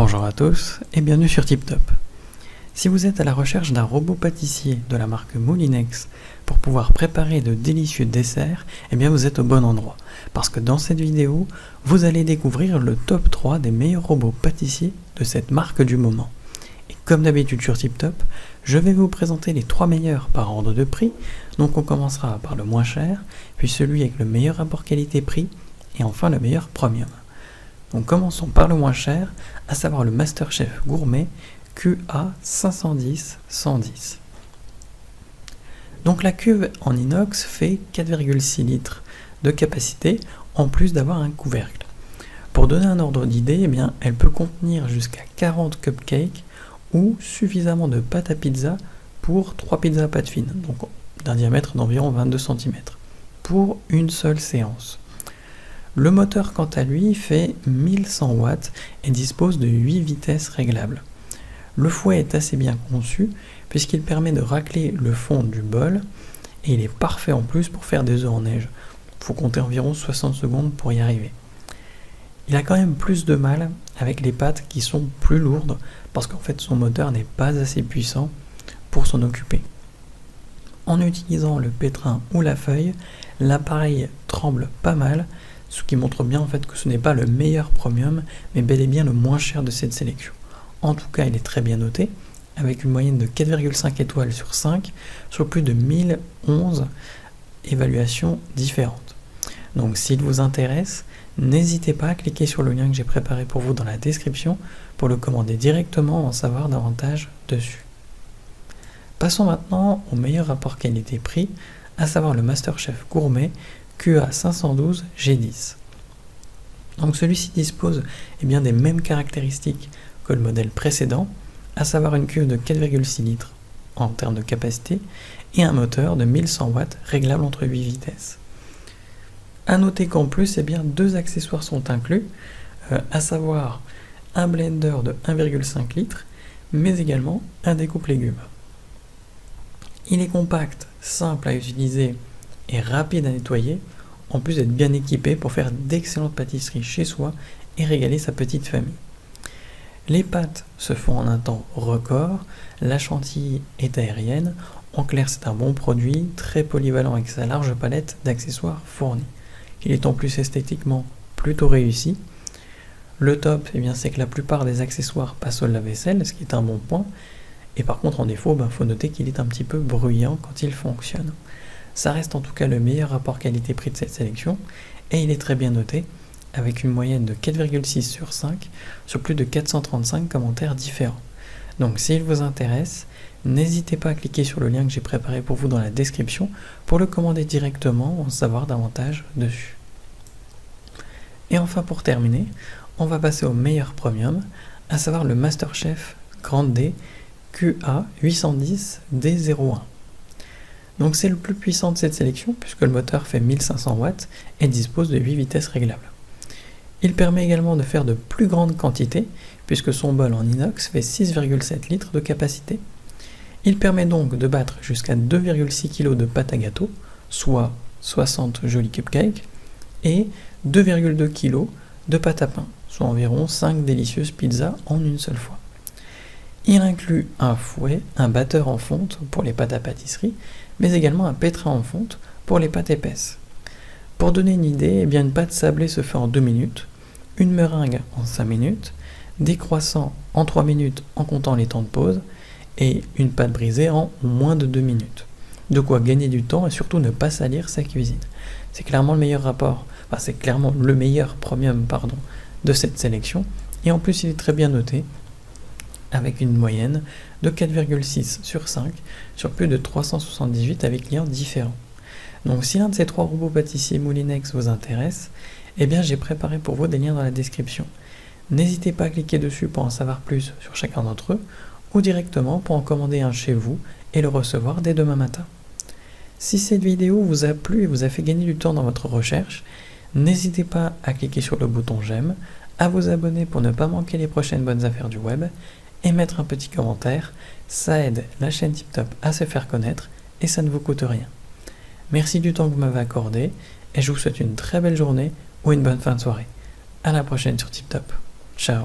Bonjour à tous et bienvenue sur TipTop. Si vous êtes à la recherche d'un robot pâtissier de la marque Moulinex pour pouvoir préparer de délicieux desserts, eh bien vous êtes au bon endroit. Parce que dans cette vidéo, vous allez découvrir le top 3 des meilleurs robots pâtissiers de cette marque du moment. Et comme d'habitude sur TipTop, je vais vous présenter les 3 meilleurs par ordre de prix. Donc on commencera par le moins cher, puis celui avec le meilleur rapport qualité-prix, et enfin le meilleur premium. Donc commençons par le moins cher, à savoir le MasterChef Gourmet QA510-110. Donc la cuve en inox fait 4,6 litres de capacité, en plus d'avoir un couvercle. Pour donner un ordre d'idée, eh bien, elle peut contenir jusqu'à 40 cupcakes ou suffisamment de pâte à pizza pour 3 pizzas à pâte fine, donc d'un diamètre d'environ 22 cm, pour une seule séance. Le moteur, quant à lui, fait 1100 watts et dispose de 8 vitesses réglables. Le fouet est assez bien conçu puisqu'il permet de racler le fond du bol et il est parfait en plus pour faire des œufs en neige. Il faut compter environ 60 secondes pour y arriver. Il a quand même plus de mal avec les pâtes qui sont plus lourdes parce qu'en fait son moteur n'est pas assez puissant pour s'en occuper. En utilisant le pétrin ou la feuille, l'appareil tremble pas mal, ce qui montre bien en fait que ce n'est pas le meilleur premium, mais bel et bien le moins cher de cette sélection. En tout cas, il est très bien noté, avec une moyenne de 4,5 étoiles sur 5, sur plus de 1011 évaluations différentes. Donc s'il vous intéresse, n'hésitez pas à cliquer sur le lien que j'ai préparé pour vous dans la description pour le commander directement, en savoir davantage dessus. Passons maintenant au meilleur rapport qualité-prix, à savoir le MasterChef Gourmet QA512 G10. Donc celui-ci dispose bien des mêmes caractéristiques que le modèle précédent, à savoir une cuve de 4,6 litres en termes de capacité et un moteur de 1100 watts réglable entre 8 vitesses. A noter qu'en plus, deux accessoires sont inclus, à savoir un blender de 1,5 litres, mais également un découpe légumes. Il est compact, simple à utiliser et rapide à nettoyer, en plus d'être bien équipé pour faire d'excellentes pâtisseries chez soi et régaler sa petite famille. Les pâtes se font en un temps record, la chantilly est aérienne, en clair c'est un bon produit, très polyvalent avec sa large palette d'accessoires fournis. Il est en plus esthétiquement plutôt réussi. Le top, c'est que la plupart des accessoires passent au lave-vaisselle, ce qui est un bon point, et par contre en défaut, faut noter qu'il est un petit peu bruyant quand il fonctionne. Ça reste en tout cas le meilleur rapport qualité-prix de cette sélection, et il est très bien noté, avec une moyenne de 4,6 sur 5, sur plus de 435 commentaires différents. Donc s'il vous intéresse, n'hésitez pas à cliquer sur le lien que j'ai préparé pour vous dans la description, pour le commander directement, en savoir davantage dessus. Et enfin pour terminer, on va passer au meilleur premium, à savoir le MasterChef Grande D QA810 D01. Donc c'est le plus puissant de cette sélection puisque le moteur fait 1500 watts et dispose de 8 vitesses réglables. Il permet également de faire de plus grandes quantités puisque son bol en inox fait 6,7 litres de capacité. Il permet donc de battre jusqu'à 2,6 kg de pâte à gâteau, soit 60 jolis cupcakes, et 2,2 kg de pâte à pain, soit environ 5 délicieuses pizzas en une seule fois. Il inclut un fouet, un batteur en fonte pour les pâtes à pâtisserie, mais également un pétrin en fonte pour les pâtes épaisses. Pour donner une idée, une pâte sablée se fait en 2 minutes, une meringue en 5 minutes, des croissants en 3 minutes en comptant les temps de pause, et une pâte brisée en moins de 2 minutes. De quoi gagner du temps et surtout ne pas salir sa cuisine. C'est clairement le meilleur c'est clairement le meilleur premium de cette sélection, et en plus il est très bien noté, avec une moyenne de 4,6 sur 5 sur plus de 378 avec clients différents. Donc si l'un de ces 3 robots pâtissiers Moulinex vous intéresse, j'ai préparé pour vous des liens dans la description. N'hésitez pas à cliquer dessus pour en savoir plus sur chacun d'entre eux, ou directement pour en commander un chez vous et le recevoir dès demain matin. Si cette vidéo vous a plu et vous a fait gagner du temps dans votre recherche, n'hésitez pas à cliquer sur le bouton j'aime, à vous abonner pour ne pas manquer les prochaines bonnes affaires du web, et mettre un petit commentaire, ça aide la chaîne TipTop à se faire connaître et ça ne vous coûte rien. Merci du temps que vous m'avez accordé et je vous souhaite une très belle journée ou une bonne fin de soirée. À la prochaine sur TipTop. Ciao.